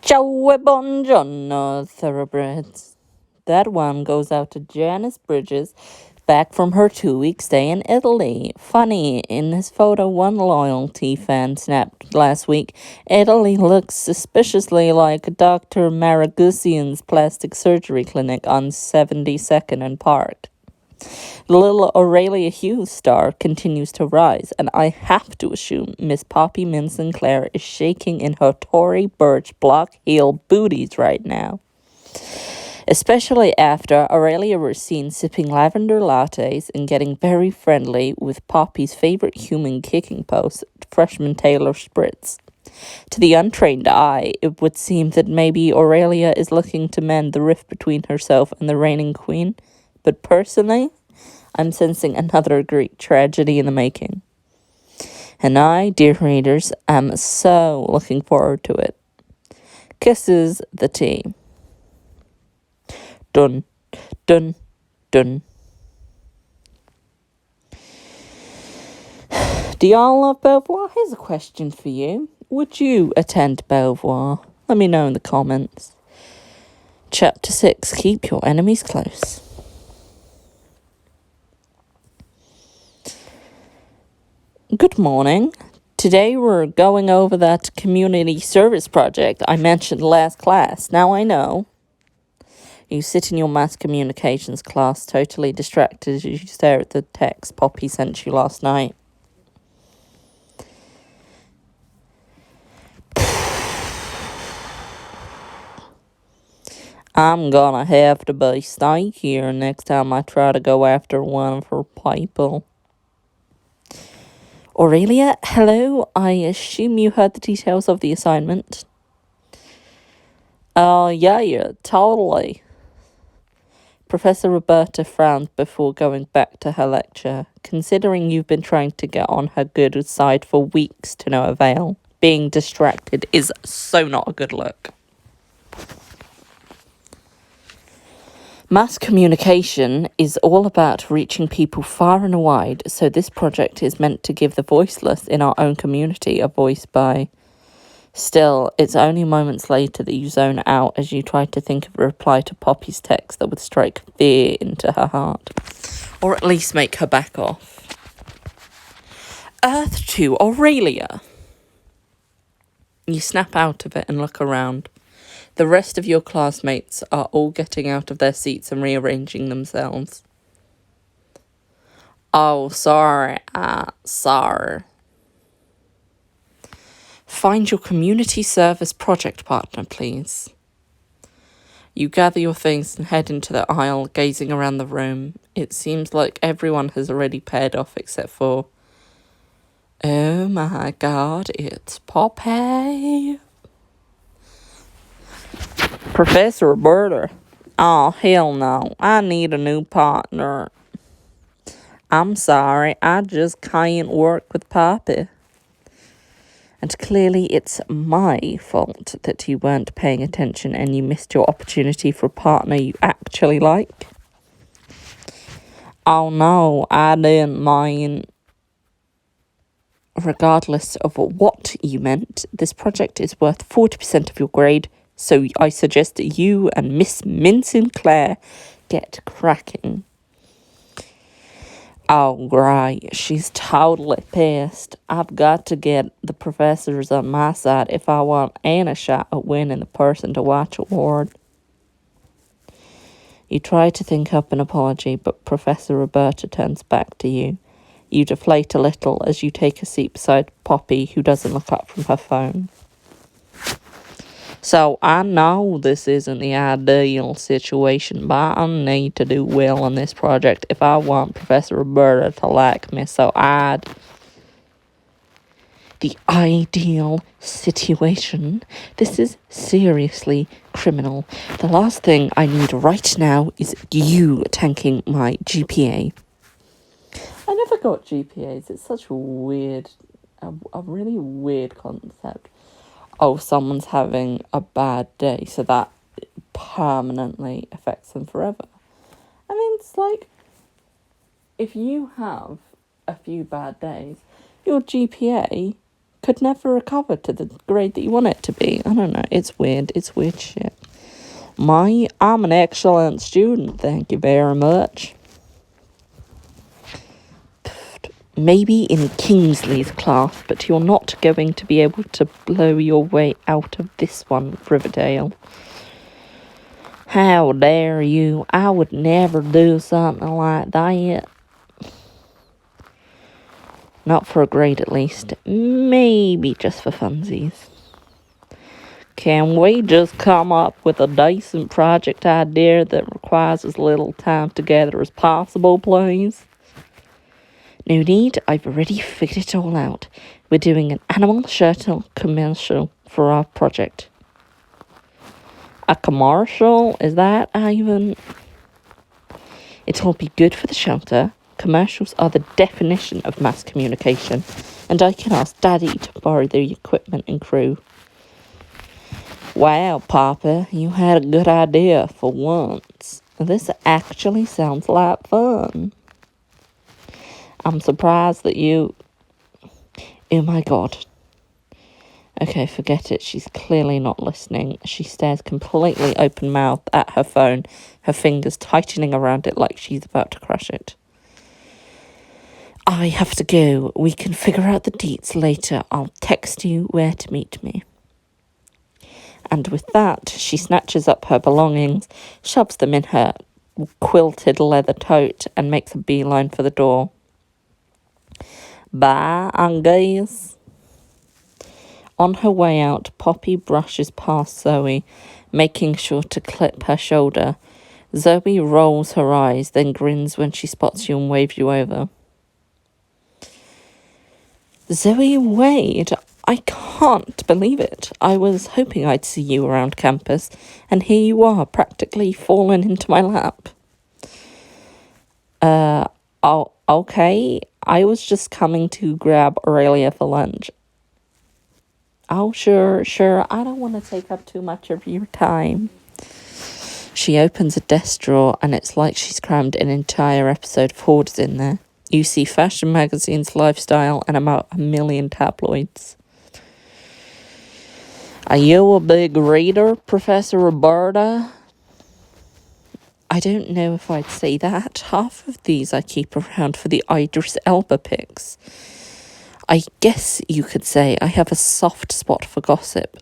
Ciao e buongiorno, thoroughbreds. That one goes out to Janice Bridges, back from her 2-week stay in Italy. Funny, in his photo one loyalty fan snapped last week, Italy looks suspiciously like Dr. Maragusian's plastic surgery clinic on 72nd and Park. The little Aurelia Hughes star continues to rise, and I have to assume Miss Poppy Min Sinclair is shaking in her Tory Birch block heel booties right now. Especially after Aurelia was seen sipping lavender lattes and getting very friendly with Poppy's favorite human kicking post, freshman Taylor Spritz. To the untrained eye, it would seem that maybe Aurelia is looking to mend the rift between herself and the reigning queen, but personally, I'm sensing another Greek tragedy in the making. And I, dear readers, am so looking forward to it. Kisses, the tea. Dun, dun, dun. Do y'all love Belvoire? Here's a question for you. Would you attend Belvoire? Let me know in the comments. Chapter 6. Keep your enemies close. Good morning. Today we're going over that community service project I mentioned last class. Now I know you sit in your mass communications class totally distracted as you stare at the text Poppy sent you last night. I'm gonna have to be sneakier next time I try to go after one of her people. Aurelia, hello. I assume you heard the details of the assignment. Yeah, totally. Professor Roberta frowned before going back to her lecture. Considering you've been trying to get on her good side for weeks to no avail, being distracted is so not a good look. Mass communication is all about reaching people far and wide, so this project is meant to give the voiceless in our own community a voice by. Still, it's only moments later that you zone out as you try to think of a reply to Poppy's text that would strike fear into her heart, or at least make her back off. Earth to Aurelia. You snap out of it and look around. The rest of your classmates are all getting out of their seats and rearranging themselves. Oh, sorry. Find your community service project partner, please. You gather your things and head into the aisle, gazing around the room. It seems like everyone has already paired off except for... Oh my god, it's Poppy. Professor Roberta. Oh, hell no. I need a new partner. I'm sorry, I just can't work with Poppy. And clearly it's my fault that you weren't paying attention and you missed your opportunity for a partner you actually like. Oh no, I didn't mind. Regardless of what you meant, this project is worth 40% of your grade, so I suggest you and Miss Min Sinclair get cracking. Oh, great. She's totally pissed. I've got to get the professors on my side if I want any shot at winning the Person to Watch award. You try to think up an apology, but Professor Roberta turns back to you. You deflate a little as you take a seat beside Poppy, who doesn't look up from her phone. So I know this isn't the ideal situation, but I need to do well on this project if I want Professor Roberta to like me, so I'd... The ideal situation? This is seriously criminal. The last thing I need right now is you tanking my GPA. I never got GPAs. It's such a really weird concept. Oh, someone's having a bad day, so that permanently affects them forever. I mean, it's like, if you have a few bad days, your GPA could never recover to the grade that you want it to be. I don't know. It's weird. It's weird shit. I'm an excellent student. Thank you very much. Maybe in Kingsley's class, but you're not going to be able to blow your way out of this one, Riverdale. How dare you? I would never do something like that. Not for a grade, at least. Maybe just for funsies. Can we just come up with a decent project idea that requires as little time together as possible, please? No need, I've already figured it all out. We're doing an animal shuttle commercial for our project. A commercial? Is that even? It'll be good for the shelter. Commercials are the definition of mass communication, and I can ask Daddy to borrow the equipment and crew. Wow, Papa, you had a good idea for once. This actually sounds like fun. I'm surprised that you... Oh my god. Okay, forget it. She's clearly not listening. She stares completely open-mouthed at her phone, her fingers tightening around it like she's about to crush it. I have to go. We can figure out the deets later. I'll text you where to meet me. And with that, she snatches up her belongings, shoves them in her quilted leather tote, and makes a beeline for the door. Bye, Angus. On her way out, Poppy brushes past Zoe, making sure to clip her shoulder. Zoe rolls her eyes, then grins when she spots you and waves you over. Zoe Wade, I can't believe it. I was hoping I'd see you around campus, and here you are, practically fallen into my lap. Oh, okay. I was just coming to grab Aurelia for lunch. Oh, sure. I don't want to take up too much of your time. She opens a desk drawer, and it's like she's crammed an entire episode of Hoarders in there. You see fashion magazines, lifestyle, and about 1 million tabloids. Are you a big reader, Professor Roberta? I don't know if I'd say that. Half of these I keep around for the Idris Elba pics. I guess you could say I have a soft spot for gossip.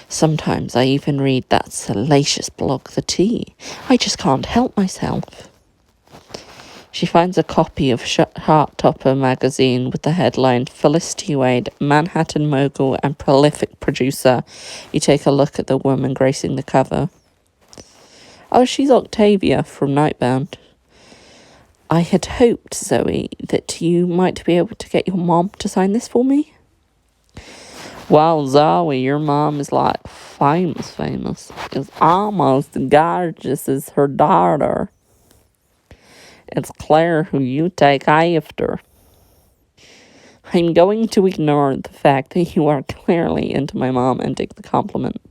Sometimes I even read that salacious blog, The Tea. I just can't help myself. She finds a copy of Hearttopper magazine with the headline, Felicity Wade, Manhattan mogul and prolific producer. You take a look at the woman gracing the cover. Oh, she's Octavia from Nightbound. I had hoped, Zoe, that you might be able to get your mom to sign this for me. Well, Zoe, your mom is like famous. Is almost as gorgeous as her daughter. It's Claire who you take after. I'm going to ignore the fact that you are clearly into my mom and take the compliment.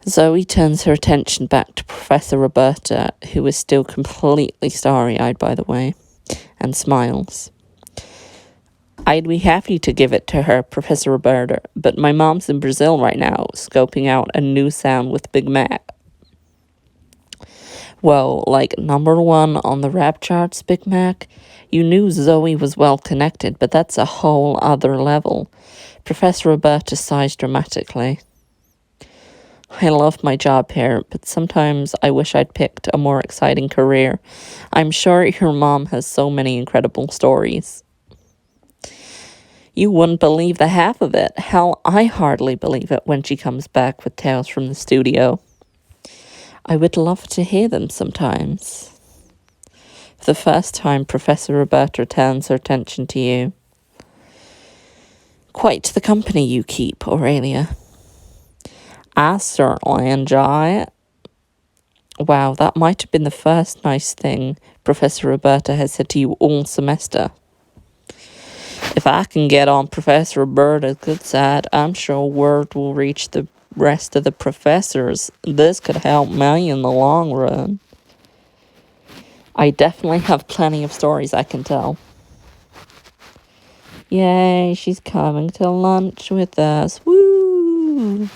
Zoe turns her attention back to Professor Roberta, who is still completely starry-eyed, by the way, and smiles. I'd be happy to give it to her, Professor Roberta, but my mom's in Brazil right now, scoping out a new sound with Big Mac. Well, like #1 on the rap charts, Big Mac? You knew Zoe was well connected, but that's a whole other level. Professor Roberta sighs dramatically. I love my job here, but sometimes I wish I'd picked a more exciting career. I'm sure your mom has so many incredible stories. You wouldn't believe the half of it. Hell, I hardly believe it when she comes back with tales from the studio. I would love to hear them sometimes. For the first time, Professor Roberta turns her attention to you. Quite the company you keep, Aurelia. I certainly enjoy it. Wow, that might have been the first nice thing Professor Roberta has said to you all semester. If I can get on Professor Roberta's good side, I'm sure word will reach the rest of the professors. This could help me in the long run. I definitely have plenty of stories I can tell. Yay, she's coming to lunch with us. Woo!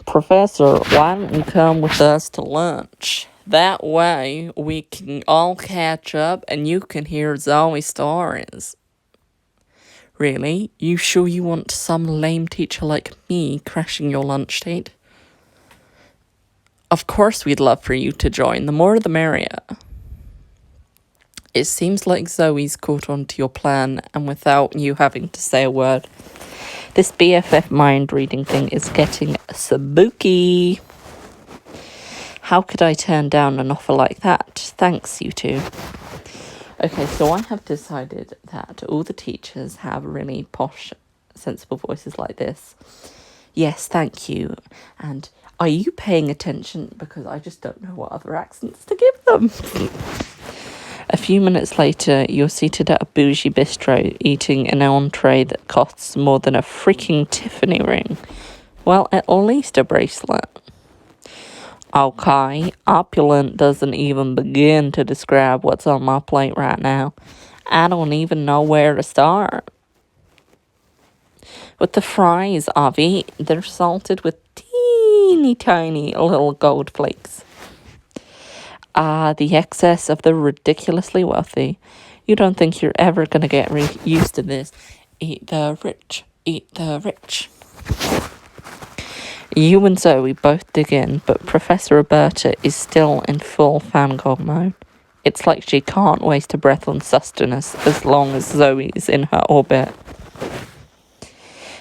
Professor, why don't you come with us to lunch? That way we can all catch up and you can hear Zoe's stories. Really? You sure you want some lame teacher like me crashing your lunch date? Of course we'd love for you to join. The more the merrier. It seems like Zoe's caught on to your plan, and without you having to say a word. This BFF mind reading thing is getting spooky. How could I turn down an offer like that? Thanks, you two. Okay, so I have decided that all the teachers have really posh, sensible voices like this. Yes, thank you. And are you paying attention? Because I just don't know what other accents to give them. A few minutes later, you're seated at a bougie bistro eating an entree that costs more than a freaking Tiffany ring. Well, at least a bracelet. Okay, opulent doesn't even begin to describe what's on my plate right now. I don't even know where to start. With the fries, Avi, they're salted with teeny tiny little gold flakes. The excess of the ridiculously wealthy. You don't think you're ever going to get used to this. Eat the rich, eat the rich. You and Zoe both dig in, but Professor Roberta is still in full fangirl mode. It's like she can't waste a breath on sustenance as long as Zoe is in her orbit.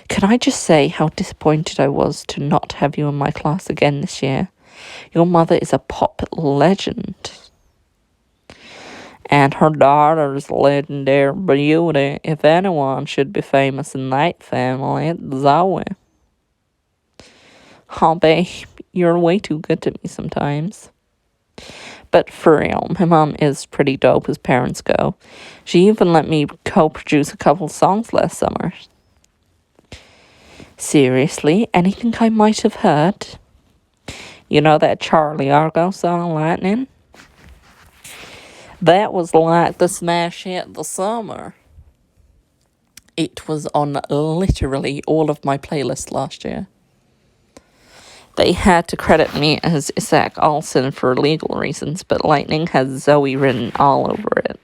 Can I just say how disappointed I was to not have you in my class again this year? Your mother is a pop legend. And her daughter's legendary beauty. If anyone should be famous in that family, it's Zoe. Oh, babe, you're way too good to me sometimes. But for real, my mom is pretty dope as parents go. She even let me co-produce a couple songs last summer. Seriously, anything I might have heard? You know that Charlie Argo song, Lightning? That was like the smash hit the summer. It was on literally all of my playlists last year. They had to credit me as Isaac Olsen for legal reasons, but Lightning has Zoe written all over it.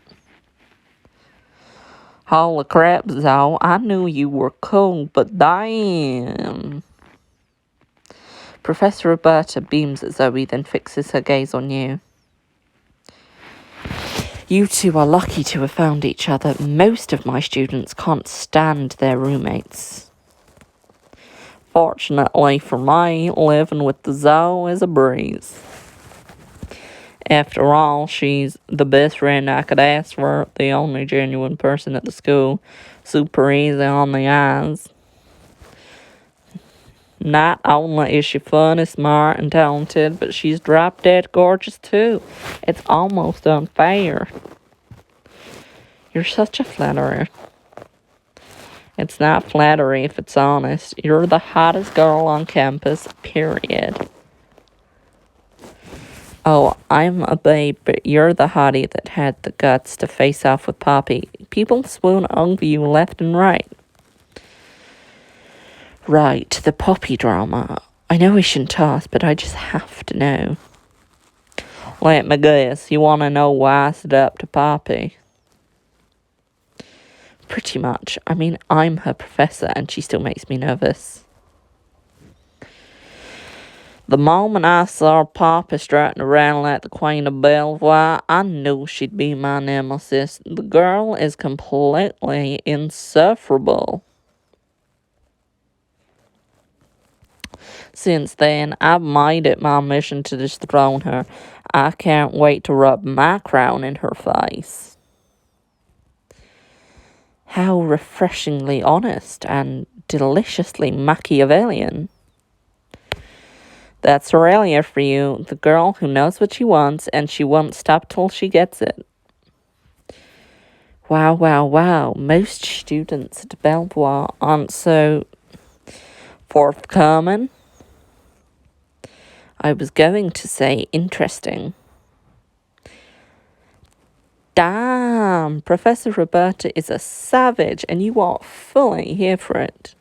Holy crap, Zoe, I knew you were cool, but damn. Professor Roberta beams at Zoe, then fixes her gaze on you. You two are lucky to have found each other. Most of my students can't stand their roommates. Fortunately for me, living with the Zoe is a breeze. After all, she's the best friend I could ask for, the only genuine person at the school, super easy on the eyes. Not only is she funny, smart, and talented, but she's drop-dead gorgeous too. It's almost unfair. You're such a flatterer. It's not flattery if it's honest. You're the hottest girl on campus, period. Oh, I'm a babe, but you're the hottie that had the guts to face off with Poppy. People swoon over you left and right. Right, the Poppy drama. I know we shouldn't toss, but I just have to know. Let me guess, you want to know why I stood up to Poppy? Pretty much. I mean, I'm her professor and she still makes me nervous. The moment I saw Poppy strutting around like the Queen of Belvoire, I knew she'd be my nemesis. The girl is completely insufferable. Since then, I've made it my mission to dethrone her. I can't wait to rub my crown in her face. How refreshingly honest and deliciously Machiavellian. That's Aurelia for you, the girl who knows what she wants and she won't stop till she gets it. Wow, wow, wow. Most students at Belvoire aren't so forthcoming. I was going to say interesting. Damn, Professor Roberta is a savage, and you are fully here for it.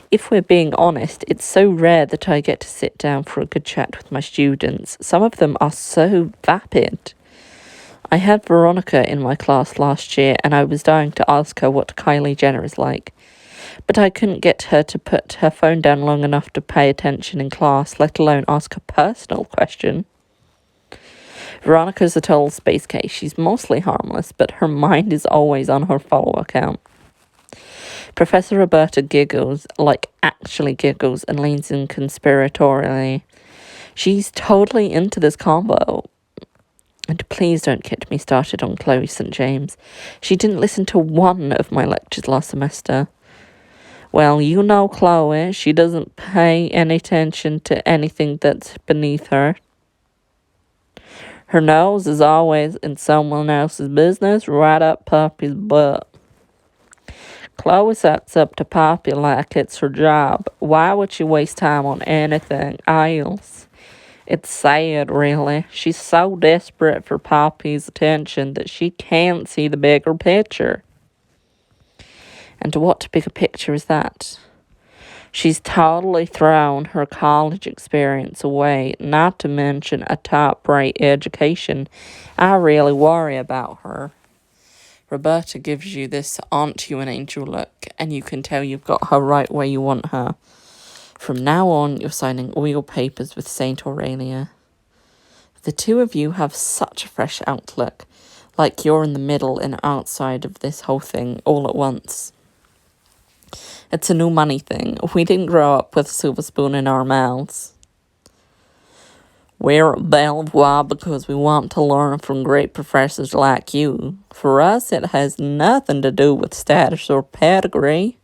If we're being honest, it's so rare that I get to sit down for a good chat with my students. Some of them are so vapid. I had Veronica in my class last year, and I was dying to ask her what Kylie Jenner is like. But I couldn't get her to put her phone down long enough to pay attention in class, let alone ask a personal question. Veronica's a total space case. She's mostly harmless, but her mind is always on her follow account. Professor Roberta giggles, like actually giggles, and leans in conspiratorially. She's totally into this combo. And please don't get me started on Chloe St. James. She didn't listen to one of my lectures last semester. Well, you know Chloe. She doesn't pay any attention to anything that's beneath her. Her nose is always in someone else's business, right up Poppy's butt. Chloe sucks up to Poppy like it's her job. Why would she waste time on anything else? It's sad, really. She's so desperate for Poppy's attention that she can't see the bigger picture. And what bigger picture is that? She's totally thrown her college experience away, not to mention a top-rate education. I really worry about her. Roberta gives you this aren't you an angel look, and you can tell you've got her right where you want her. From now on, you're signing all your papers with Saint Aurelia. The two of you have such a fresh outlook, like you're in the middle and outside of this whole thing all at once. It's a new money thing. We didn't grow up with a silver spoon in our mouths. We're at Belvoire because we want to learn from great professors like you. For us, it has nothing to do with status or pedigree.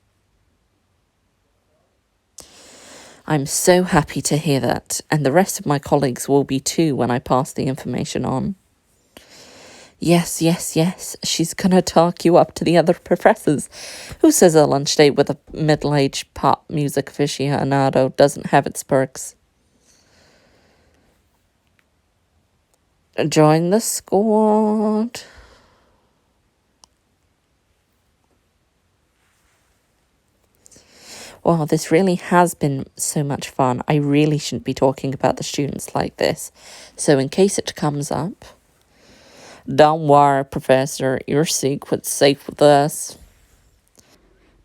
I'm so happy to hear that, and the rest of my colleagues will be too when I pass the information on. Yes, she's gonna talk you up to the other professors. Who says a lunch date with a middle-aged pop music aficionado doesn't have its perks? Join the squad. Well, this really has been so much fun. I really shouldn't be talking about the students like this. So in case it comes up, don't worry, Professor. Your secret's safe with us.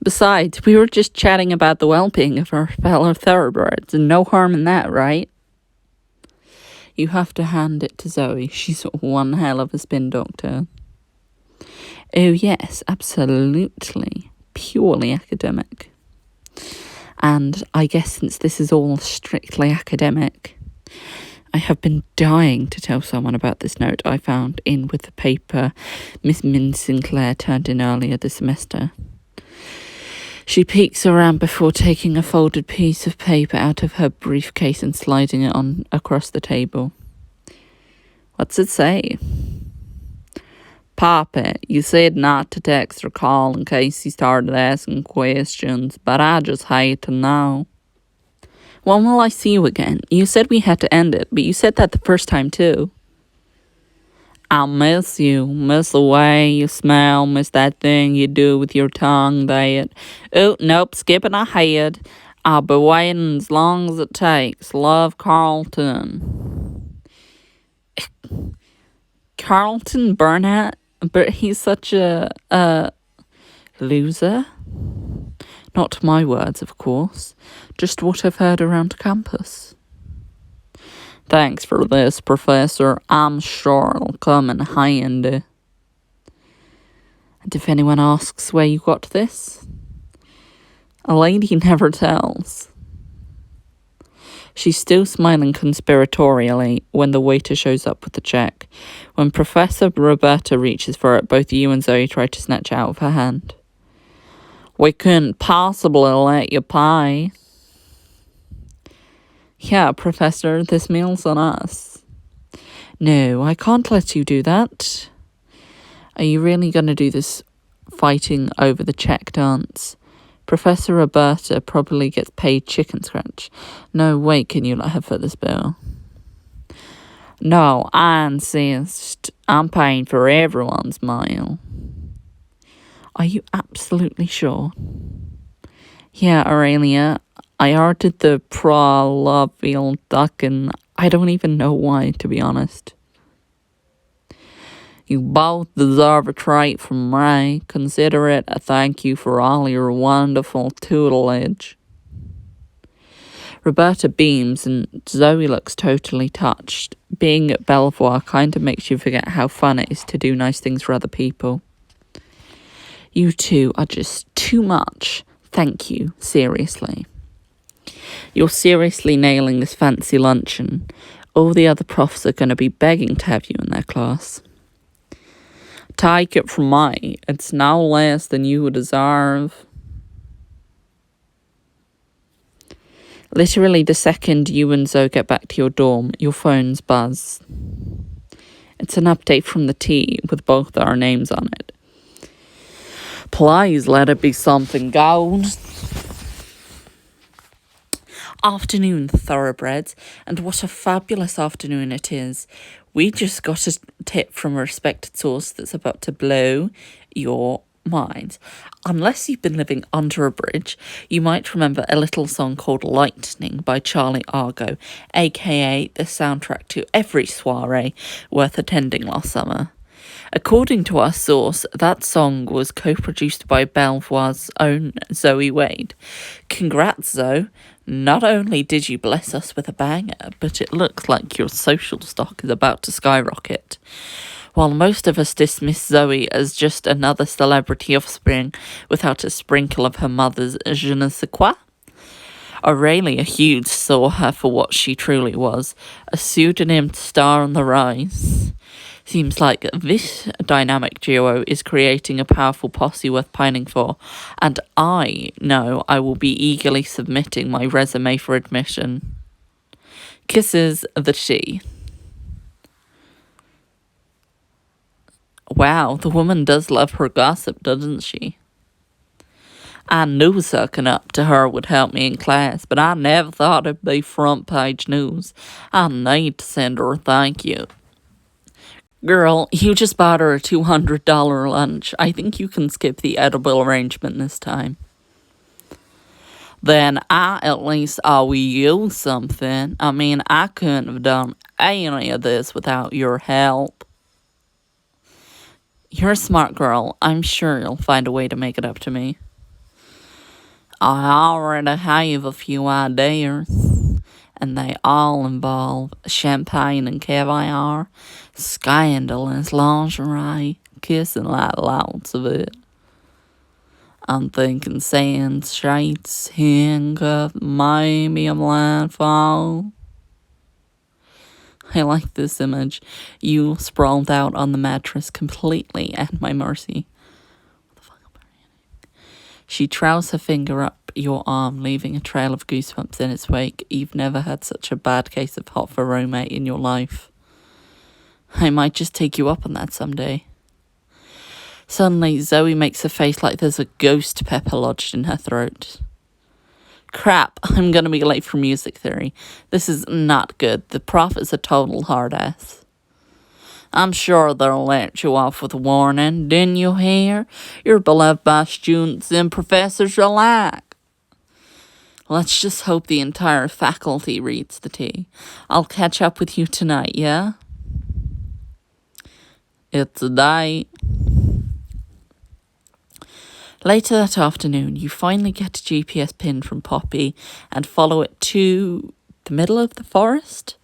Besides, we were just chatting about the well-being of our fellow thoroughbreds, and no harm in that, right? You have to hand it to Zoe. She's one hell of a spin doctor. Oh yes, absolutely. Purely academic. And I guess since this is all strictly academic, I have been dying to tell someone about this note I found in with the paper Miss Min Sinclair turned in earlier this semester. She peeks around before taking a folded piece of paper out of her briefcase and sliding it on across the table. What's it say? Papa, you said not to text or call in case he started asking questions, but I just hate to know. When will I see you again? You said we had to end it, but you said that the first time too. I'll miss you, miss the way you smell, miss that thing you do with your tongue that... Oh, nope, skipping ahead. I'll be waiting as long as it takes. Love, Carlton. Carlton Burnett? But he's such a loser. Not my words, of course. Just what I've heard around campus. Thanks for this, Professor. I'm sure it'll come in handy. And if anyone asks where you got this, a lady never tells. She's still smiling conspiratorially when the waiter shows up with the check. When Professor Roberta reaches for it, both you and Zoe try to snatch it out of her hand. We couldn't possibly let you pay. Yeah, Professor, this meal's on us. No, I can't let you do that. Are you really going to do this fighting over the check dance? Professor Roberta probably gets paid chicken scratch. No, wait, can you let her foot this bill? No, I insist. I'm paying for everyone's meal. Are you absolutely sure? Yeah, Aurelia. I ordered the Pralavial duck and I don't even know why, to be honest. You both deserve a treat from me. Consider it a thank you for all your wonderful tutelage. Roberta beams and Zoe looks totally touched. Being at Belvoire kind of makes you forget how fun it is to do nice things for other people. You two are just too much. Thank you, seriously. You're seriously nailing this fancy luncheon. All the other profs are going to be begging to have you in their class. Take it from me, it's no less than you deserve. Literally the second you and Zoe get back to your dorm, your phones buzz. It's an update from the tea with both our names on it. Please let it be something gold. Afternoon, thoroughbreds, and what a fabulous afternoon it is. We just got a tip from a respected source that's about to blow your mind. Unless you've been living under a bridge, you might remember a little song called Lightning by Charlie Argo, aka the soundtrack to every soiree worth attending last summer. According to our source, that song was co-produced by Belvoire's own Zoe Wade. Congrats, Zoe. Not only did you bless us with a banger, but it looks like your social stock is about to skyrocket. While most of us dismiss Zoe as just another celebrity offspring without a sprinkle of her mother's je ne sais quoi, Aurelia Hughes saw her for what she truly was, a pseudonym star on the rise. Seems like this dynamic duo is creating a powerful posse worth pining for, and I know I will be eagerly submitting my resume for admission. Kisses, the she. Wow, the woman does love her gossip, doesn't she? I knew sucking up to her would help me in class, but I never thought it'd be front page news. I need to send her a thank you. Girl, you just bought her a $200 lunch. I think you can skip the edible arrangement this time. Then I at least owe you something. I mean, I couldn't have done any of this without your help. You're a smart girl. I'm sure you'll find a way to make it up to me. I already have a few ideas, and they all involve champagne and caviar, scandalous lingerie, kissing like lots of it. I'm thinking sand sheets, handcuffs, maybe a blindfold. I like this image. You sprawled out on the mattress completely at my mercy. What the fuck am I reading? She trails her finger up your arm, leaving a trail of goosebumps in its wake. You've never had such a bad case of hot for roommate in your life. I might just take you up on that someday. Suddenly, Zoe makes a face like there's a ghost pepper lodged in her throat. Crap, I'm gonna be late for music theory. This is not good. The prof is a total hard ass. I'm sure they'll let you off with a warning. Didn't you hear? You're beloved by students and professors alike. Let's just hope the entire faculty reads the tea. I'll catch up with you tonight, yeah? It's a date. Later that afternoon, you finally get a GPS pin from Poppy and follow it to the middle of the forest.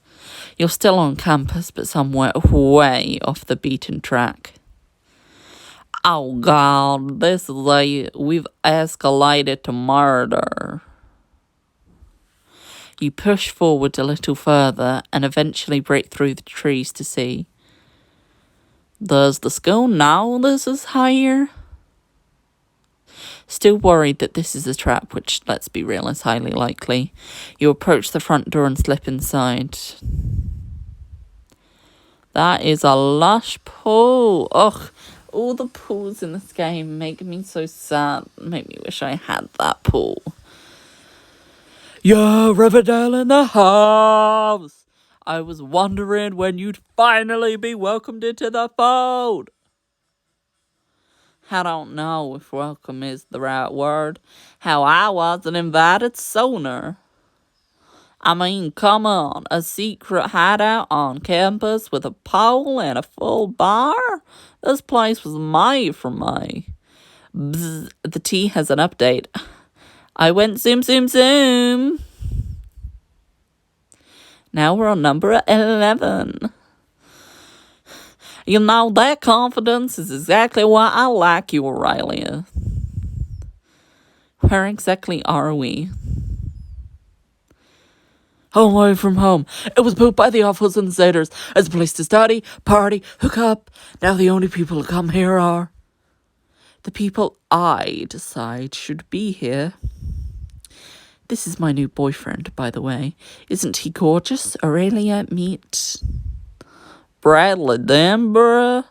You're still on campus, but somewhere way off the beaten track. Oh God, we've escalated to murder. You push forward a little further and eventually break through the trees to see. Does the school know this is here? Still worried that this is a trap, which, let's be real, is highly likely, you approach the front door and slip inside. That is a lush pool. Ugh, all the pools in this game make me so sad. Make me wish I had that pool. Yeah, Riverdale in the house. I was wondering when you'd finally be welcomed into the fold. I don't know if welcome is the right word. How I wasn't invited sooner. I mean, come on, a secret hideout on campus with a pool and a full bar? This place was made for me. Bzz, the T has an update. I went zoom, zoom, zoom. Now we're on number 11. You know, that confidence is exactly why I like you, Aurelia. Where exactly are we? Away from home. It was built by the Awfuls and Zeders as a place to study, party, hook up. Now the only people who come here are the people I decide should be here. This is my new boyfriend, by the way. Isn't he gorgeous? Aurelia, meet Bradley Denborough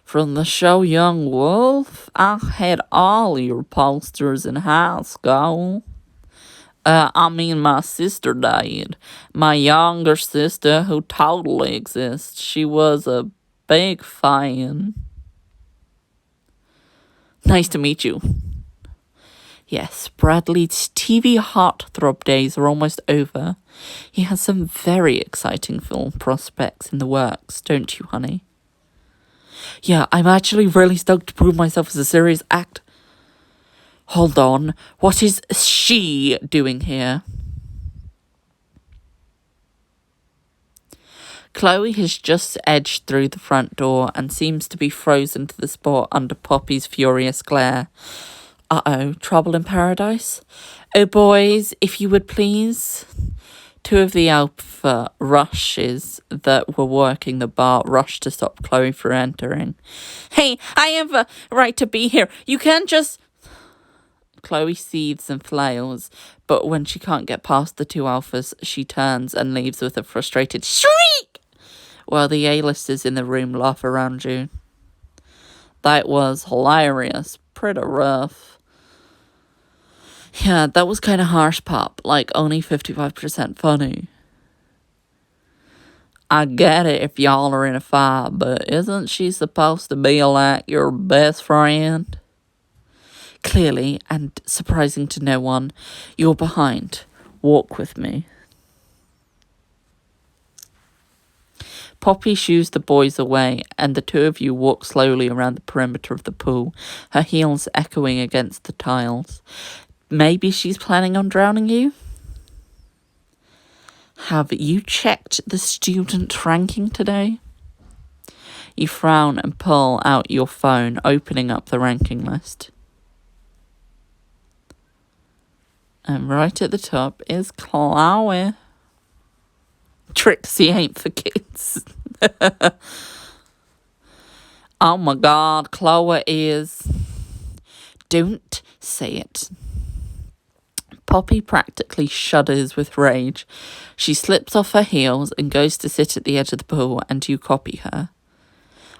from the show Young Wolf. I had all your posters in high school. My sister died. My younger sister, who totally exists. She was a big fan. Nice to meet you. Yes, Bradley's TV heartthrob days are almost over. He has some very exciting film prospects in the works, don't you, honey? Yeah, I'm actually really stoked to prove myself as a serious act. Hold on, what is she doing here? Chloe has just edged through the front door and seems to be frozen to the spot under Poppy's furious glare. Uh-oh, trouble in paradise? Oh, boys, if you would please. Two of the alpha rushes that were working the bar rushed to stop Chloe from entering. Hey, I have a right to be here. You can't just... Chloe seethes and flails, but when she can't get past the two alphas, she turns and leaves with a frustrated shriek, while the A-listers in the room laugh around you. That was hilarious. Pretty rough. Yeah, that was kind of harsh, Pop. Like, only 55% funny. I get it if y'all are in a fight, but isn't she supposed to be like your best friend? Clearly, and surprising to no one, you're behind. Walk with me. Poppy shoos the boys away, and the two of you walk slowly around the perimeter of the pool, her heels echoing against the tiles. Maybe she's planning on drowning you? Have you checked the student ranking today? You frown and pull out your phone, opening up the ranking list. And right at the top is Chloe. Trixie ain't for kids. Oh my God, Chloe is... Don't say it. Poppy practically shudders with rage. She slips off her heels and goes to sit at the edge of the pool, and you copy her.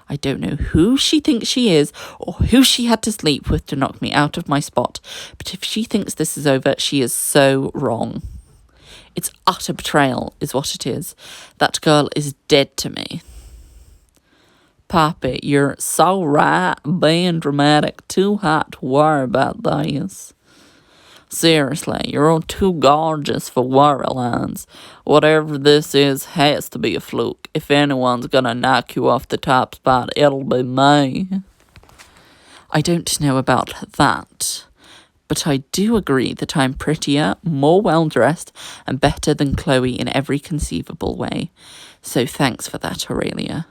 I don't know who she thinks she is or who she had to sleep with to knock me out of my spot, but if she thinks this is over, she is so wrong. It's utter betrayal is what it is. That girl is dead to me. Poppy, you're so right, being dramatic, too hot to worry about this. Seriously, you're all too gorgeous for worry lines. Whatever this is has to be a fluke. If anyone's gonna knock you off the top spot, it'll be me. I don't know about that, but I do agree that I'm prettier, more well-dressed, and better than Chloe in every conceivable way. So thanks for that, Aurelia.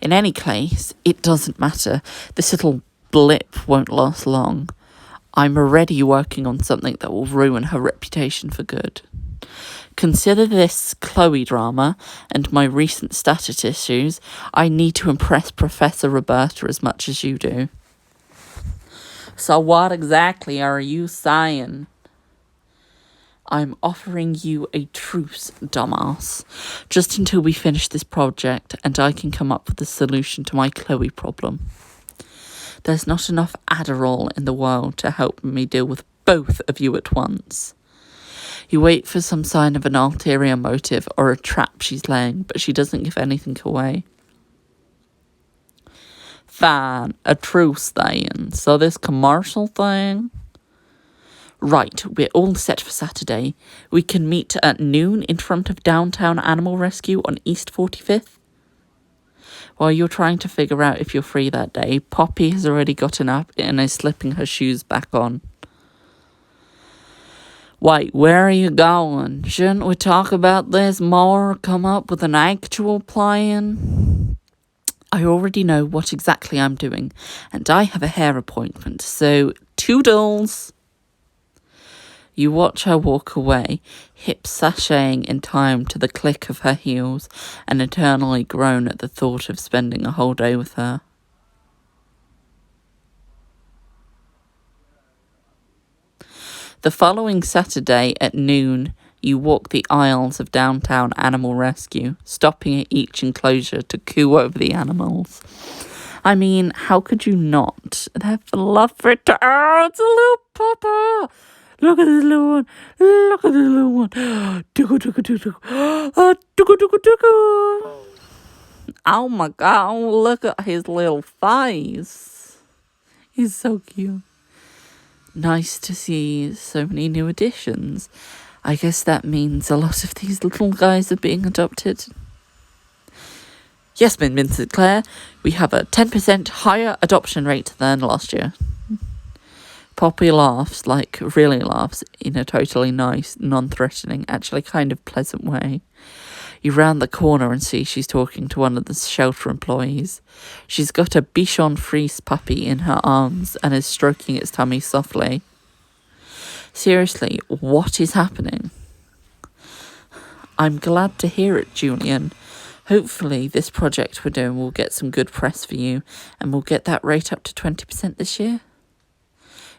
In any case, it doesn't matter. This little blip won't last long. I'm already working on something that will ruin her reputation for good. Consider this Chloe drama and my recent status issues. I need to impress Professor Roberta as much as you do. So what exactly are you saying? I'm offering you a truce, dumbass. Just until we finish this project and I can come up with a solution to my Chloe problem. There's not enough Adderall in the world to help me deal with both of you at once. You wait for some sign of an ulterior motive or a trap she's laying, but she doesn't give anything away. Fine, a truce then. So this commercial thing? Right, we're all set for Saturday. We can meet at noon in front of Downtown Animal Rescue on East 45th. While you're trying to figure out if you're free that day, Poppy has already gotten up and is slipping her shoes back on. Wait, where are you going? Shouldn't we talk about this more? Come up with an actual plan? I already know what exactly I'm doing, and I have a hair appointment, so toodles! You watch her walk away, hips sashaying in time to the click of her heels, and eternally groan at the thought of spending a whole day with her. The following Saturday at noon, you walk the aisles of Downtown Animal Rescue, stopping at each enclosure to coo over the animals. I mean, how could you not? They're fluffy. Oh, it's a little papa. Look at this little one. Look at this little one. Tuku, tuku, tuku. Tuku, tuku, tuku. Oh my God, look at his little face. He's so cute. Nice to see so many new additions. I guess that means a lot of these little guys are being adopted. Yes, Min said Claire, we have a 10% higher adoption rate than last year. Poppy laughs, like really laughs, in a totally nice, non-threatening, actually kind of pleasant way. You round the corner and see she's talking to one of the shelter employees. She's got a Bichon Frise puppy in her arms and is stroking its tummy softly. Seriously, what is happening? I'm glad to hear it, Julian. Hopefully this project we're doing will get some good press for you and we'll get that rate up to 20% this year.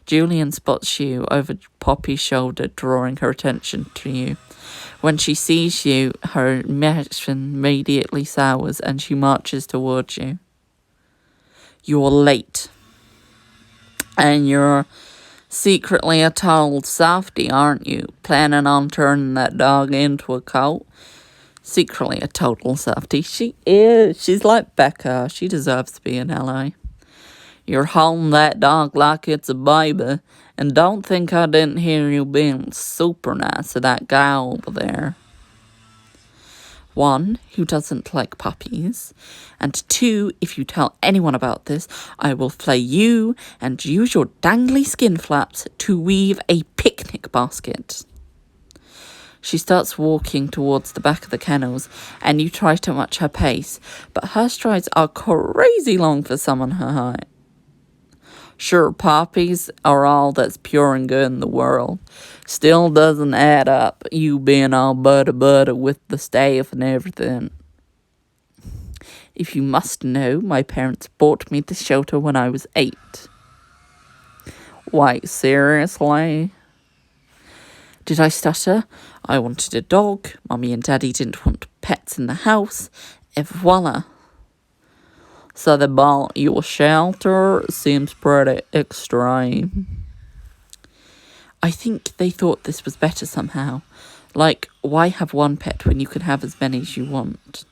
Julian spots you over Poppy's shoulder, drawing her attention to you. When she sees you, her expression immediately sours and she marches towards you. You're late. And you're secretly a total softy, aren't you? Planning on turning that dog into a colt? Secretly a total softy. She is. She's like Becca. She deserves to be an ally. You're holding that dog like it's a baby. And don't think I didn't hear you being super nice to that guy over there. 1, who doesn't like puppies. And 2, if you tell anyone about this, I will flay you and use your dangly skin flaps to weave a picnic basket. She starts walking towards the back of the kennels, and you try to match her pace, but her strides are crazy long for someone her height. Sure, puppies are all that's pure and good in the world. Still doesn't add up, you being all butter with the staff and everything. If you must know, my parents bought me this shelter when I was 8. Why, seriously? Did I stutter? I wanted a dog. Mummy and Daddy didn't want pets in the house. Et voila. So they bought you a shelter? Seems pretty extreme. I think they thought this was better somehow. Like, why have one pet when you can have as many as you want?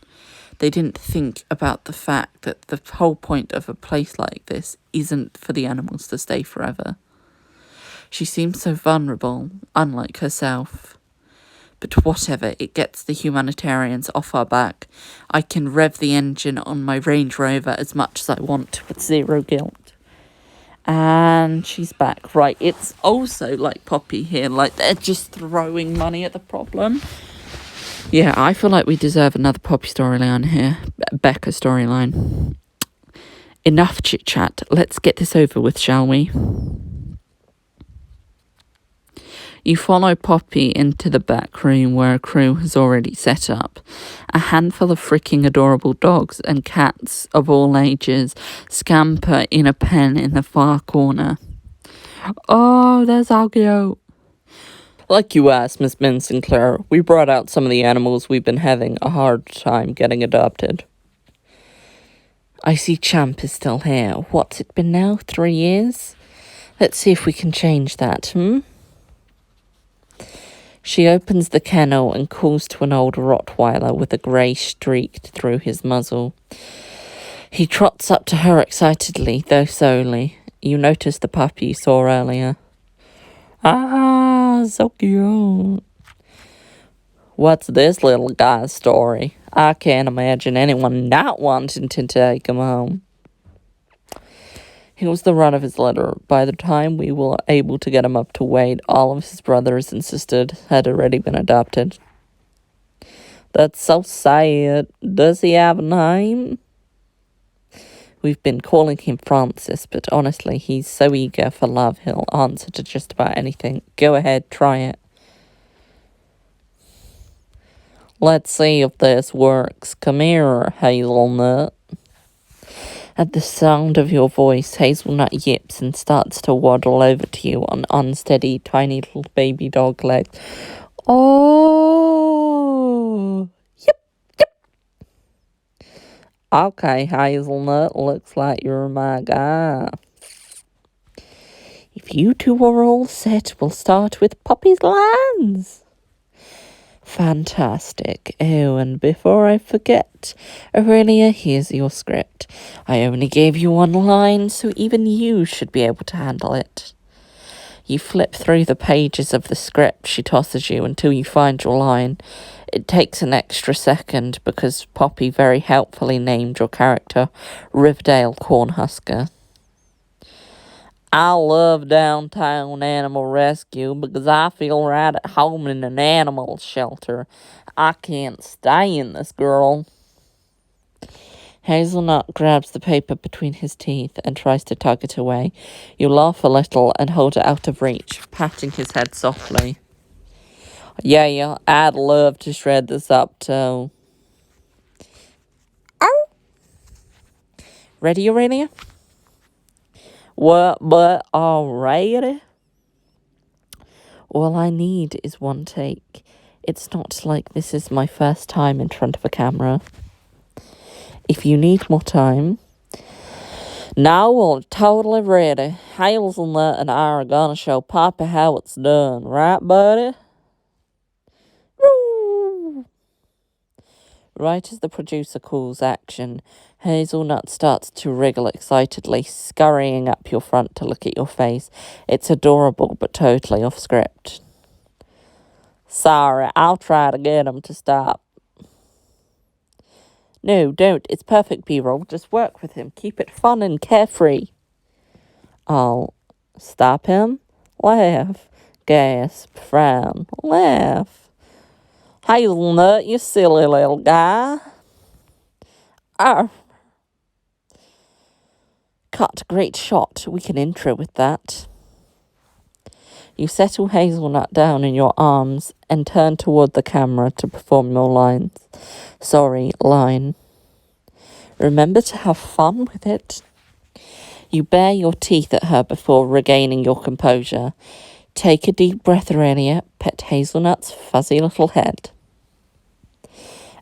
They didn't think about the fact that the whole point of a place like this isn't for the animals to stay forever. She seems so vulnerable, unlike herself. But whatever, it gets the humanitarians off our back. I can rev the engine on my Range Rover as much as I want with zero guilt. And she's back. Right, it's also like Poppy here, like they're just throwing money at the problem. Yeah, I feel like we deserve another Poppy storyline here. Becca storyline. Enough chit-chat. Let's get this over with, shall we? You follow Poppy into the back room where a crew has already set up. A handful of freaking adorable dogs and cats of all ages scamper in a pen in the far corner. Oh, that's so cute. Like you asked, Miss Min Sinclair, we brought out some of the animals we've been having a hard time getting adopted. I see Champ is still here. What's it been now? 3 years? Let's see if we can change that, She opens the kennel and calls to an old Rottweiler with a grey streak through his muzzle. He trots up to her excitedly, though slowly. You notice the puppy you saw earlier. Ah, so cute. What's this little guy's story? I can't imagine anyone not wanting to take him home. He was the run of his litter. By the time we were able to get him up to weight, all of his brothers and sisters had already been adopted. That's so sad. Does he have a name? We've been calling him Francis, but honestly, he's so eager for love he'll answer to just about anything. Go ahead, try it. Let's see if this works. Come here, Hazelnut. At the sound of your voice, Hazelnut yips and starts to waddle over to you on unsteady, tiny little baby dog legs. Oh! Yep. Okay, Hazelnut, looks like you're my guy. If you two are all set, we'll start with Poppy's lines. Fantastic. Oh, and before I forget, Aurelia, here's your script. I only gave you one line, so even you should be able to handle it. You flip through the pages of the script she tosses you until you find your line. It takes an extra second because Poppy very helpfully named your character Riverdale Cornhusker. I love downtown animal rescue because I feel right at home in an animal shelter. I can't stay in this, girl. Hazelnut grabs the paper between his teeth and tries to tug it away. You laugh a little and hold it out of reach, patting his head softly. Yeah, I'd love to shred this up too. Ow! Ready, Aurelia? What, but alrighty. All I need is one take. It's not like this is my first time in front of a camera. If you need more time... Now we're totally ready. Hazelnut and I are gonna show Papa how it's done. Right, buddy? Woo! Right as the producer calls action, Hazelnut starts to wriggle excitedly, scurrying up your front to look at your face. It's adorable, but totally off script. Sorry, I'll try to get him to stop. No, don't. It's perfect, B-roll. Just work with him. Keep it fun and carefree. I'll stop him. Laugh. Gasp. Frown. Laugh. Hazelnut, you silly little guy. Arr. Cut. Great shot. We can intro with that. You settle Hazelnut down in your arms and turn toward the camera to perform your lines. Sorry, line. Remember to have fun with it. You bare your teeth at her before regaining your composure. Take a deep breath, Aurelia. Pet Hazelnut's fuzzy little head.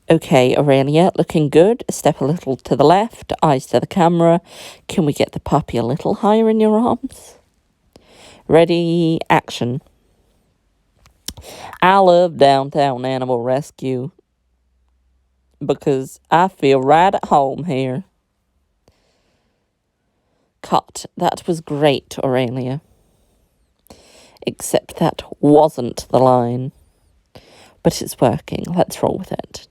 Okay, Aurelia, looking good. Step a little to the left, eyes to the camera. Can we get the puppy a little higher in your arms? Ready, action. I love downtown animal rescue because I feel right at home here. Cut. That was great, Aurelia. Except that wasn't the line. But it's working. Let's roll with it.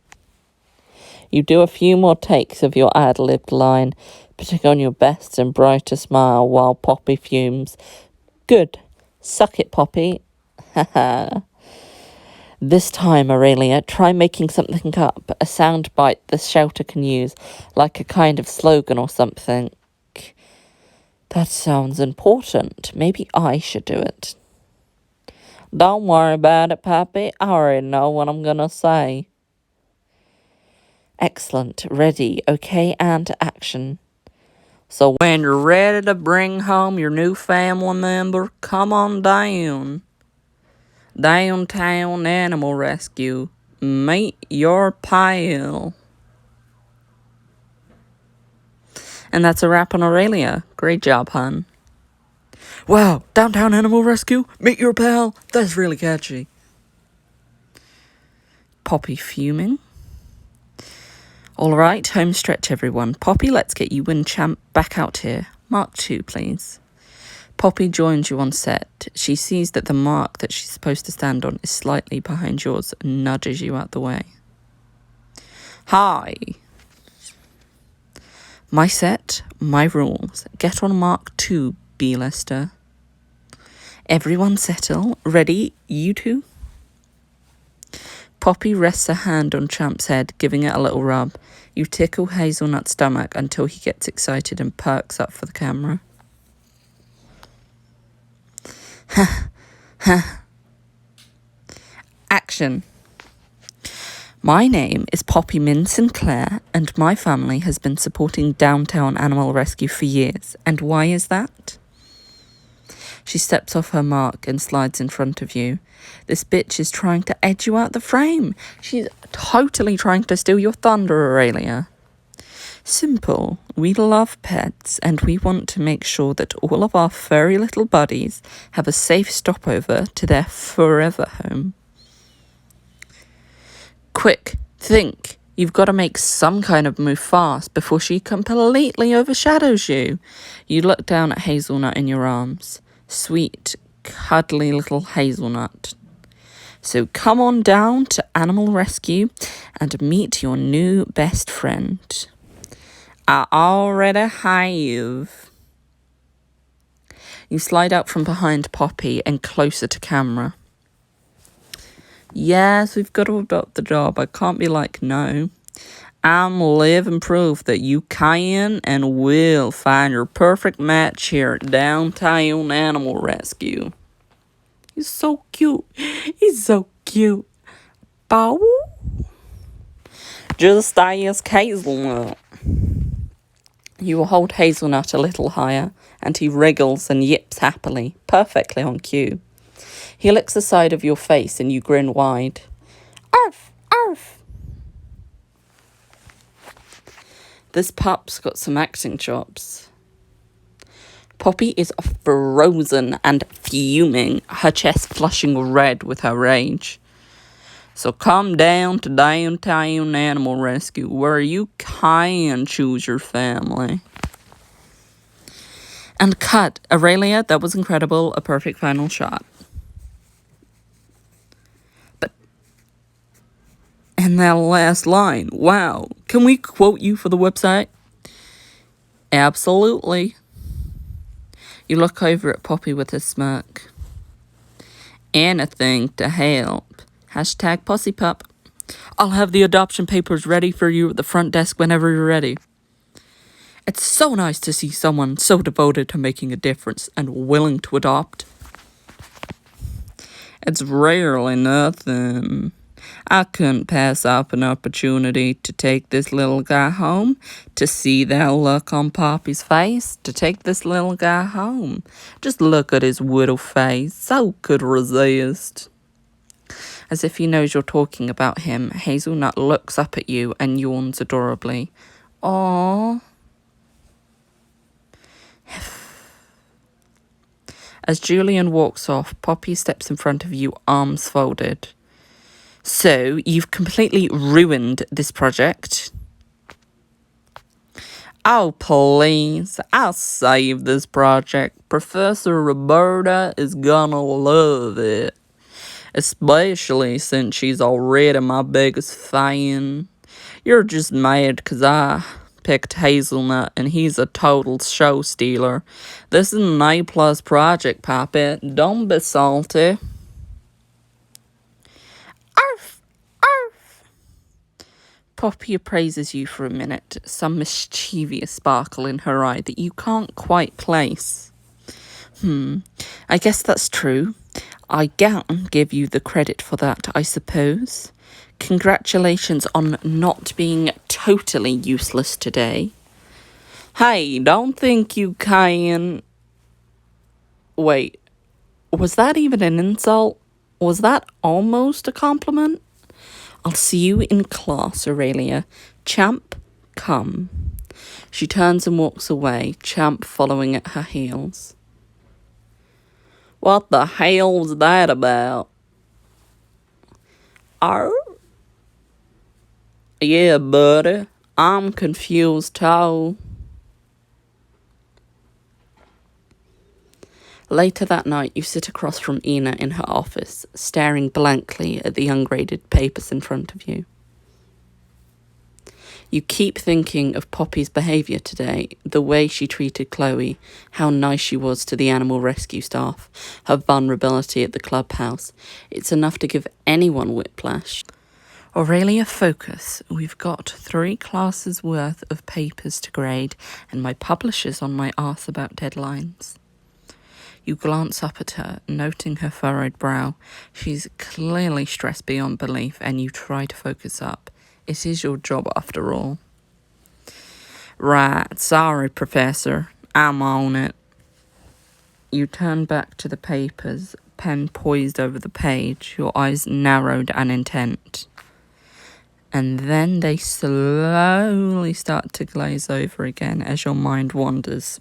You do a few more takes of your ad-libbed line, putting on your best and brightest smile while Poppy fumes. Good. Suck it, Poppy. Haha. This time, Aurelia, try making something up, a sound bite the shelter can use, like a kind of slogan or something. That sounds important. Maybe I should do it. Don't worry about it, Pappy. I already know what I'm gonna say. Excellent. Ready. Okay, and action. So when you're ready to bring home your new family member, come on down. Downtown Animal Rescue. Meet your pal. And that's a wrap on Aurelia. Great job, hon. Wow, Downtown Animal Rescue? Meet your pal? That's really catchy. Poppy fuming. All right, home stretch, everyone. Poppy, let's get you and Champ back out here. Mark 2, please. Poppy joins you on set. She sees that the mark that she's supposed to stand on is slightly behind yours and nudges you out the way. Hi. My set, my rules. Get on Mark 2, B-lister. Everyone settle. Ready, you two? Poppy rests a hand on Champ's head, giving it a little rub. You tickle Hazelnut's stomach until he gets excited and perks up for the camera. Action. My name is Poppy Min Sinclair, and my family has been supporting downtown animal rescue for years. And why is that? She steps off her mark and slides in front of you. This bitch is trying to edge you out the frame. She's totally trying to steal your thunder, Aurelia. Simple. We love pets, and we want to make sure that all of our furry little buddies have a safe stopover to their forever home. Quick, think. You've got to make some kind of move fast before she completely overshadows you. You look down at Hazelnut in your arms. Sweet, cuddly little Hazelnut. So come on down to Animal Rescue and meet your new best friend. I already have. You slide out from behind Poppy and closer to camera. Yes, we've got to adopt the job. I can't be like, no. I'm living proof that you can and will find your perfect match here at Downtown Animal Rescue. He's so cute. He's so cute. Bow. Just ask Hazelnut. You will hold Hazelnut a little higher, and he wriggles and yips happily, perfectly on cue. He licks the side of your face and you grin wide. Arf! Arf! This pup's got some acting chops. Poppy is frozen and fuming, her chest flushing red with her rage. So come down to Downtown Animal Rescue, where you can choose your family. And cut. Aurelia, that was incredible. A perfect final shot. And that last line, wow. Can we quote you for the website? Absolutely. You look over at Poppy with a smirk. Anything to help. Hashtag pussypup. I'll have the adoption papers ready for you at the front desk whenever you're ready. It's so nice to see someone so devoted to making a difference and willing to adopt. It's rarely nothing. I couldn't pass up an opportunity to take this little guy home, to see that look on Poppy's face, to take this little guy home. Just look at his little face, so could resist. As if he knows you're talking about him, Hazelnut looks up at you and yawns adorably. Aww. As Julian walks off, Poppy steps in front of you, arms folded. So, you've completely ruined this project. Oh, please. I'll save this project. Professor Roberta is gonna love it. Especially since she's already my biggest fan. You're just mad because I picked Hazelnut and he's a total show stealer. This is an A+ project, Poppy. Don't be salty. Arf! Arf! Poppy appraises you for a minute, some mischievous sparkle in her eye that you can't quite place. I guess that's true. I can give you the credit for that, I suppose. Congratulations on not being totally useless today. Hey, don't think you can... Wait, was that even an insult? Was that almost a compliment? I'll see you in class, Aurelia. Champ, come. She turns and walks away, Champ following at her heels. What the hell was that about? Arr? Yeah, buddy. I'm confused too. Later that night, you sit across from Ina in her office, staring blankly at the ungraded papers in front of you. You keep thinking of Poppy's behaviour today, the way she treated Chloe, how nice she was to the animal rescue staff, her vulnerability at the clubhouse. It's enough to give anyone whiplash. Aurelia, focus. We've got 3 classes worth of papers to grade, and my publisher's on my arse about deadlines. You glance up at her, noting her furrowed brow. She's clearly stressed beyond belief, and you try to focus up. It is your job after all. Right, sorry, Professor. I'm on it. You turn back to the papers, pen poised over the page, your eyes narrowed and intent. And then they slowly start to glaze over again as your mind wanders.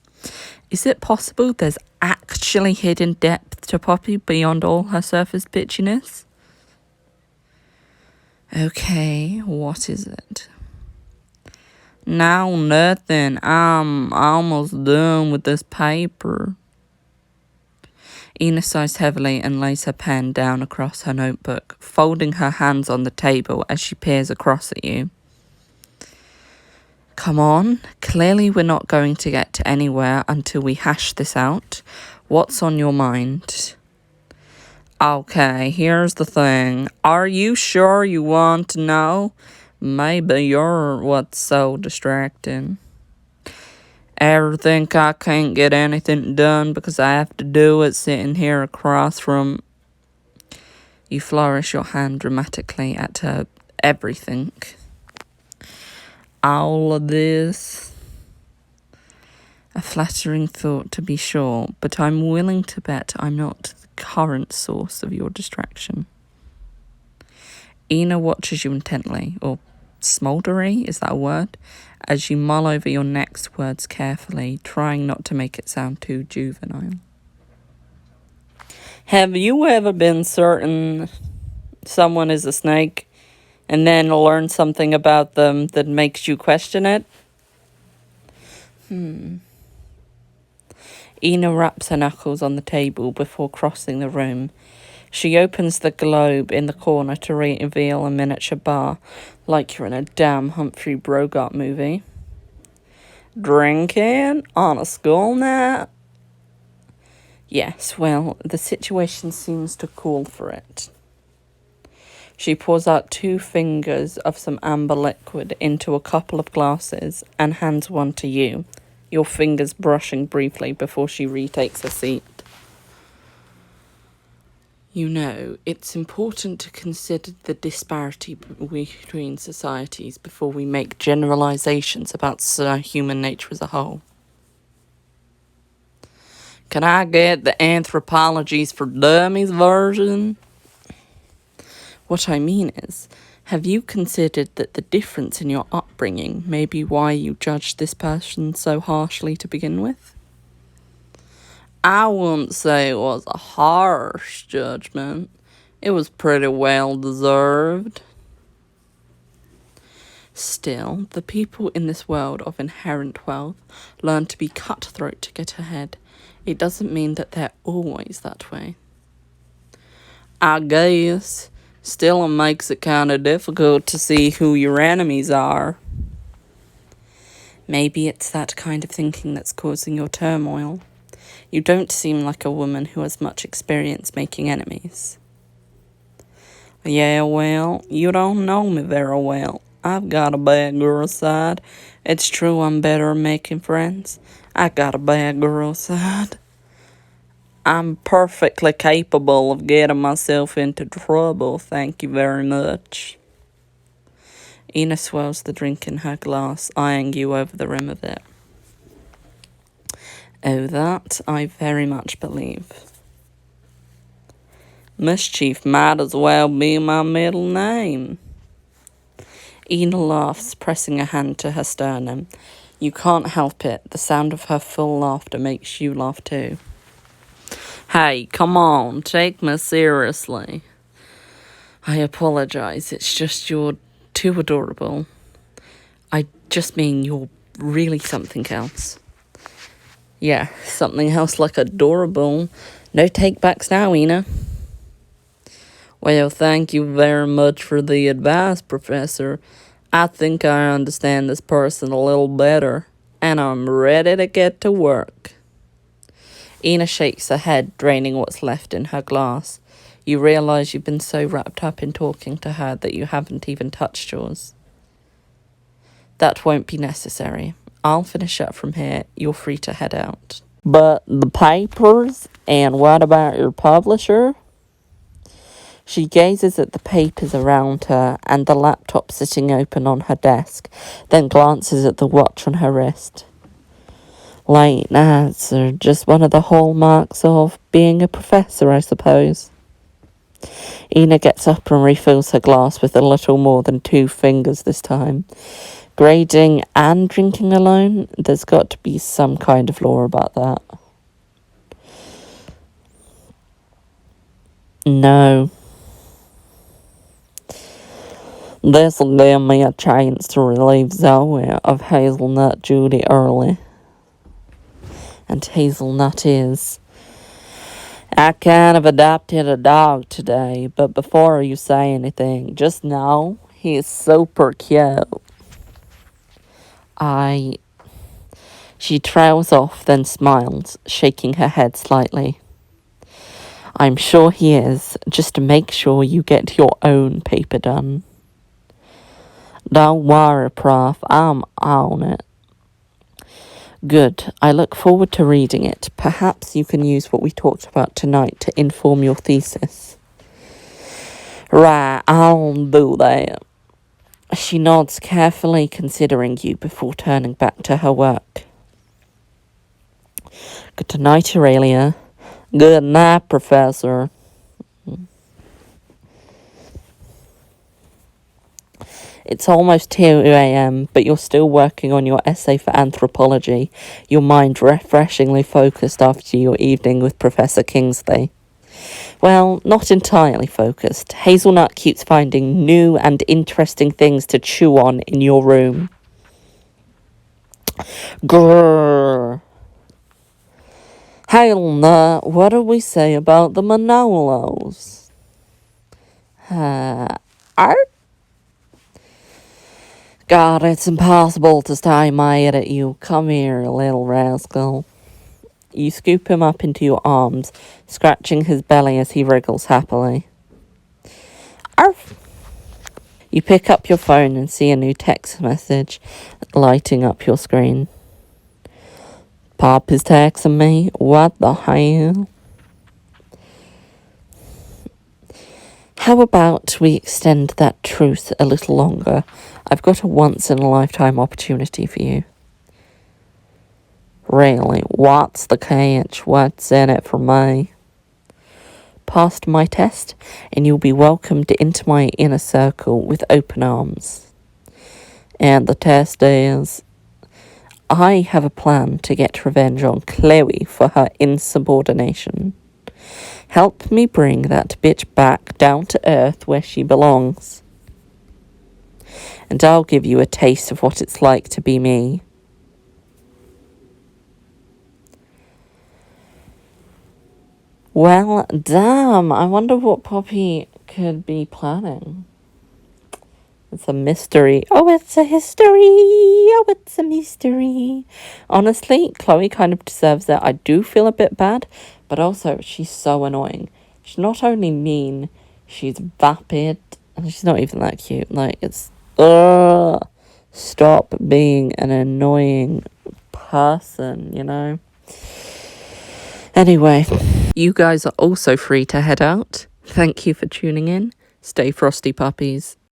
Is it possible there's actually hidden depth to Poppy beyond all her surface bitchiness? Okay, what is it? No, nothing. I'm almost done with this paper. Ina sighs heavily and lays her pen down across her notebook, folding her hands on the table as she peers across at you. Come on, clearly we're not going to get anywhere until we hash this out. What's on your mind? Okay, here's the thing. Are you sure you want to know? Maybe you're what's so distracting. Ever think I can't get anything done because I have to do it sitting here across from... You flourish your hand dramatically at her everything. All of this. A flattering thought, to be sure, but I'm willing to bet I'm not the current source of your distraction. Ina watches you intently, or smouldery, is that a word? As you mull over your next words carefully, trying not to make it sound too juvenile. Have you ever been certain someone is a snake and then learn something about them that makes you question it? Ina raps her knuckles on the table before crossing the room. She opens the globe in the corner to reveal a miniature bar, like you're in a damn Humphrey Bogart movie. Drinking on a school night? Yes, well, the situation seems to call for it. She pours out 2 fingers of some amber liquid into a couple of glasses and hands one to you, your fingers brushing briefly before she retakes her seat. You know, it's important to consider the disparity between societies before we make generalizations about human nature as a whole. Can I get the Anthropologies for Dummies version? What I mean is, have you considered that the difference in your upbringing may be why you judged this person so harshly to begin with? I wouldn't say it was a harsh judgment. It was pretty well deserved. Still, the people in this world of inherent wealth learn to be cutthroat to get ahead. It doesn't mean that they're always that way. I guess. Still, it makes it kind of difficult to see who your enemies are. Maybe it's that kind of thinking that's causing your turmoil. You don't seem like a woman who has much experience making enemies. Yeah, well, you don't know me very well. I've got a bad girl side. It's true I'm better at making friends. I got a bad girl side. I'm perfectly capable of getting myself into trouble, thank you very much. Ina swirls the drink in her glass, eyeing you over the rim of it. Oh, that I very much believe. Mischief might as well be my middle name. Ina laughs, pressing a hand to her sternum. You can't help it. The sound of her full laughter makes you laugh too. Hey, come on, take me seriously. I apologize, it's just your too adorable. I just mean you're really something else. Yeah, something else like adorable. No take-backs now, Ina. Well, thank you very much for the advice, Professor. I think I understand this person a little better, and I'm ready to get to work. Ina shakes her head, draining what's left in her glass. You realise you've been so wrapped up in talking to her that you haven't even touched yours. That won't be necessary. I'll finish up from here. You're free to head out. But the papers? And what about your publisher? She gazes at the papers around her and the laptop sitting open on her desk, then glances at the watch on her wrist. Late nights are just one of the hallmarks of being a professor, I suppose. Ina gets up and refills her glass with a little more than 2 fingers this time. Grading and drinking alone, there's got to be some kind of law about that. No. This'll give me a chance to relieve Zoe of hazelnut duty early. And hazelnut is. I kind of adopted a dog today, but before you say anything, just know he is super cute. She trails off, then smiles, shaking her head slightly. I'm sure he is, just to make sure you get your own paper done. Don't worry, Prof, I'm on it. Good. I look forward to reading it. Perhaps you can use what we talked about tonight to inform your thesis. Right, I'll do that. She nods, carefully considering you before turning back to her work. Good night, Aurelia. Good night, Professor. It's almost 2 a.m., but you're still working on your essay for anthropology, your mind refreshingly focused after your evening with Professor Kingsley. Well, not entirely focused. Hazelnut keeps finding new and interesting things to chew on in your room. Grrr. Hazelnut, what do we say about the Manolos? Art? God, it's impossible to stay mad at you. Come here, little rascal. You scoop him up into your arms, scratching his belly as he wriggles happily. Arf! You pick up your phone and see a new text message lighting up your screen. Pop is texting me. What the hell? How about we extend that truce a little longer? I've got a once-in-a-lifetime opportunity for you. Really? What's the catch? What's in it for me? Passed my test, and you'll be welcomed into my inner circle with open arms. And the test is... I have a plan to get revenge on Chloe for her insubordination. Help me bring that bitch back down to earth where she belongs. And I'll give you a taste of what it's like to be me. Well, damn, I wonder what Poppy could be planning. It's a mystery. Oh, it's a history. Oh, it's a mystery. Honestly, Chloe kind of deserves it. I do feel a bit bad, but also she's so annoying. She's not only mean, she's vapid, and she's not even that cute. Like, it's... Stop being an annoying person, you know? Anyway, you guys are also free to head out. Thank you for tuning in. Stay frosty, puppies.